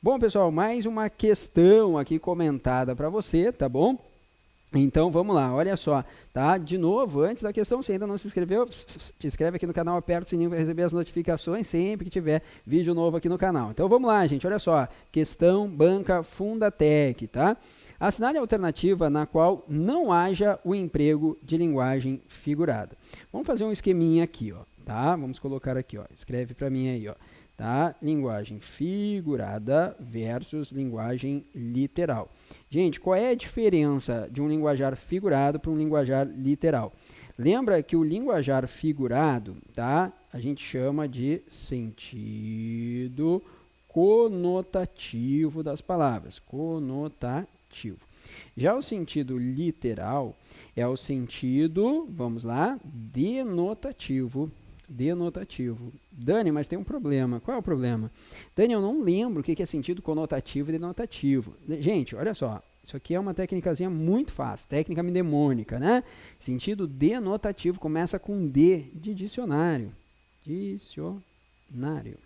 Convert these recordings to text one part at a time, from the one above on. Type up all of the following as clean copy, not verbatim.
Bom, pessoal, mais uma questão aqui comentada para você, tá bom? Então, vamos lá, olha só, tá? De novo, antes da questão, se ainda não se inscreveu, te inscreve aqui no canal, aperta o sininho para receber as notificações sempre que tiver vídeo novo aqui no canal. Então, vamos lá, gente, olha só, questão banca Fundatec, tá? Assinale a alternativa na qual não haja o emprego de linguagem figurada. Vamos fazer um esqueminha aqui, ó, tá? Vamos colocar aqui, ó, escreve para mim aí, ó. Tá? Linguagem figurada versus linguagem literal. Gente, qual é a diferença de um linguajar figurado para um linguajar literal? Lembra que o linguajar figurado, tá? A gente chama de sentido conotativo das palavras. Conotativo. Já o sentido literal é o sentido, vamos lá, denotativo. Denotativo. Dani, mas tem um problema. Qual é o problema? Dani, eu não lembro o que é sentido conotativo e denotativo. Gente, olha só. Isso aqui é uma técnicazinha muito fácil. Técnica mnemônica, né? Sentido denotativo começa com D de dicionário. Dicionário.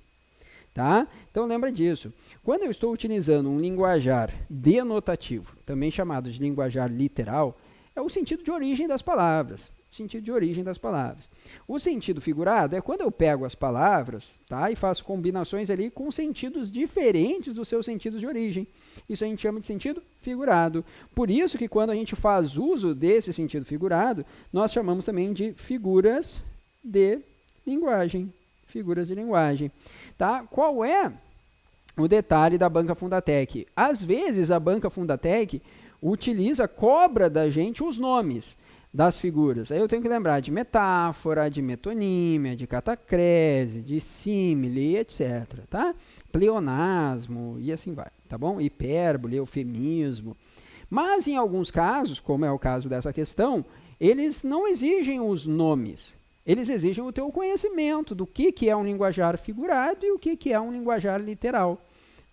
Tá? Então, lembra disso. Quando eu estou utilizando um linguajar denotativo, também chamado de linguajar literal, é o sentido de origem das palavras. Sentido de origem das palavras. O sentido figurado é quando eu pego as palavras, tá, e faço combinações ali com sentidos diferentes dos seus sentidos de origem. Isso a gente chama de sentido figurado. Por isso que quando a gente faz uso desse sentido figurado, nós chamamos também de figuras de linguagem. Figuras de linguagem. Tá? Qual é o detalhe da banca Fundatec? Às vezes a banca Fundatec cobra da gente os nomes das figuras. Aí eu tenho que lembrar de metáfora, de metonímia, de catacrese, de símile, etc. Tá? Pleonasmo e assim vai, tá bom? Hipérbole, eufemismo. Mas em alguns casos, como é o caso dessa questão, eles não exigem os nomes. Eles exigem o teu conhecimento do que é um linguajar figurado e o que é um linguajar literal.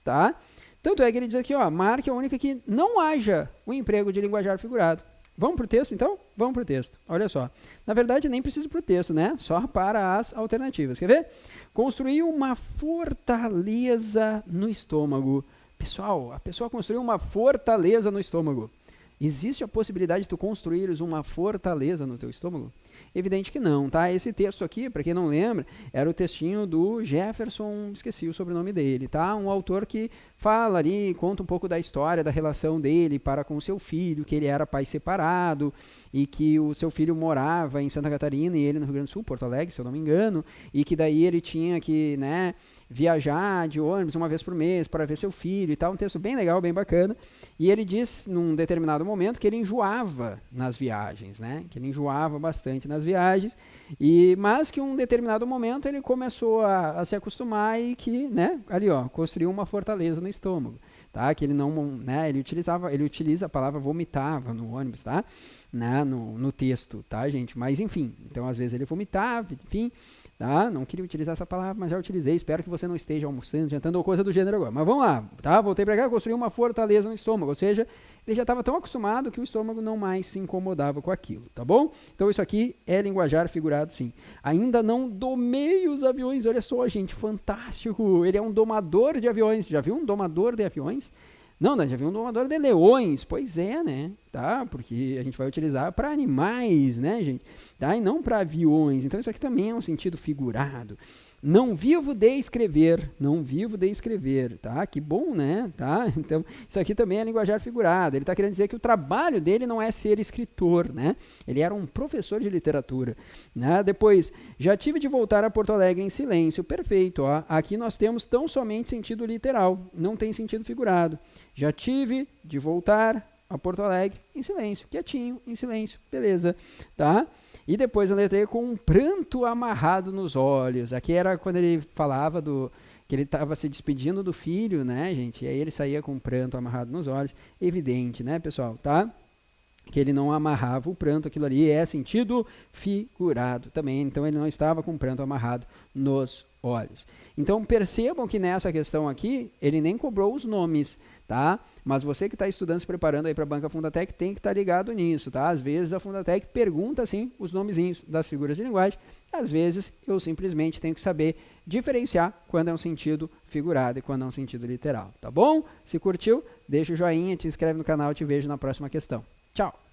Tá? Tanto é que ele diz aqui, ó, marque a única que não haja o emprego de linguajar figurado. Vamos para o texto, então? Vamos para o texto. Olha só. Na verdade, nem preciso para o texto, né? Só para as alternativas. Quer ver? Construir uma fortaleza no estômago. Pessoal, a pessoa construiu uma fortaleza no estômago. Existe a possibilidade de tu construires uma fortaleza no teu estômago? Evidente que não, tá? Esse texto aqui, para quem não lembra, era o textinho do Jefferson, esqueci o sobrenome dele, tá? Um autor que fala ali, conta um pouco da história, da relação dele para com o seu filho, que ele era pai separado e que o seu filho morava em Santa Catarina e ele no Rio Grande do Sul, Porto Alegre, se eu não me engano, e que daí ele tinha que, né, viajar de ônibus uma vez por mês para ver seu filho e tal, um texto bem legal, bem bacana, e ele diz, num determinado momento, que ele enjoava nas viagens, né, que ele enjoava bastante nas viagens, mas que em um determinado momento ele começou a se acostumar e que, né, ali ó, construiu uma fortaleza no estômago, tá, que ele não, né, ele utiliza a palavra vomitava no ônibus, tá, né, no texto, tá, gente, mas enfim, então às vezes ele vomitava, enfim, tá? Não queria utilizar essa palavra, mas já utilizei. Espero que você não esteja almoçando, jantando ou coisa do gênero agora. Mas vamos lá, tá? Voltei para cá, construí uma fortaleza no estômago. Ou seja, ele já estava tão acostumado que o estômago não mais se incomodava com aquilo, tá bom? Então isso aqui é linguajar figurado, sim. Ainda não domei os aviões. Olha só, gente, fantástico. Ele é um domador de aviões. Já viu um domador de aviões? Não, já viu um domador de leões. Pois é, né? Tá? Porque a gente vai utilizar para animais, né, gente? Tá? E não para aviões. Então isso aqui também é um sentido figurado. Não vivo de escrever, não vivo de escrever, tá? Que bom, né? Tá? Então, isso aqui também é linguajar figurado. Ele está querendo dizer que o trabalho dele não é ser escritor, né? Ele era um professor de literatura, né? Depois, já tive de voltar a Porto Alegre em silêncio. Perfeito, ó. Aqui nós temos tão somente sentido literal, não tem sentido figurado. Já tive de voltar a Porto Alegre em silêncio, quietinho, em silêncio, beleza, tá? E depois a letra E com um pranto amarrado nos olhos. Aqui era quando ele falava que ele estava se despedindo do filho, né, gente? E aí ele saía com um pranto amarrado nos olhos. Evidente, né, pessoal, tá? Que ele não amarrava o pranto, aquilo ali é sentido figurado também. Então ele não estava com o pranto amarrado nos olhos. Então percebam que nessa questão aqui, ele nem cobrou os nomes, tá? Mas você que está estudando, se preparando aí para a banca Fundatec, tem que estar ligado nisso, tá? Às vezes a Fundatec pergunta, sim, os nomezinhos das figuras de linguagem. Às vezes eu simplesmente tenho que saber diferenciar quando é um sentido figurado e quando é um sentido literal, tá bom? Se curtiu, deixa o joinha, te inscreve no canal e te vejo na próxima questão. Tchau!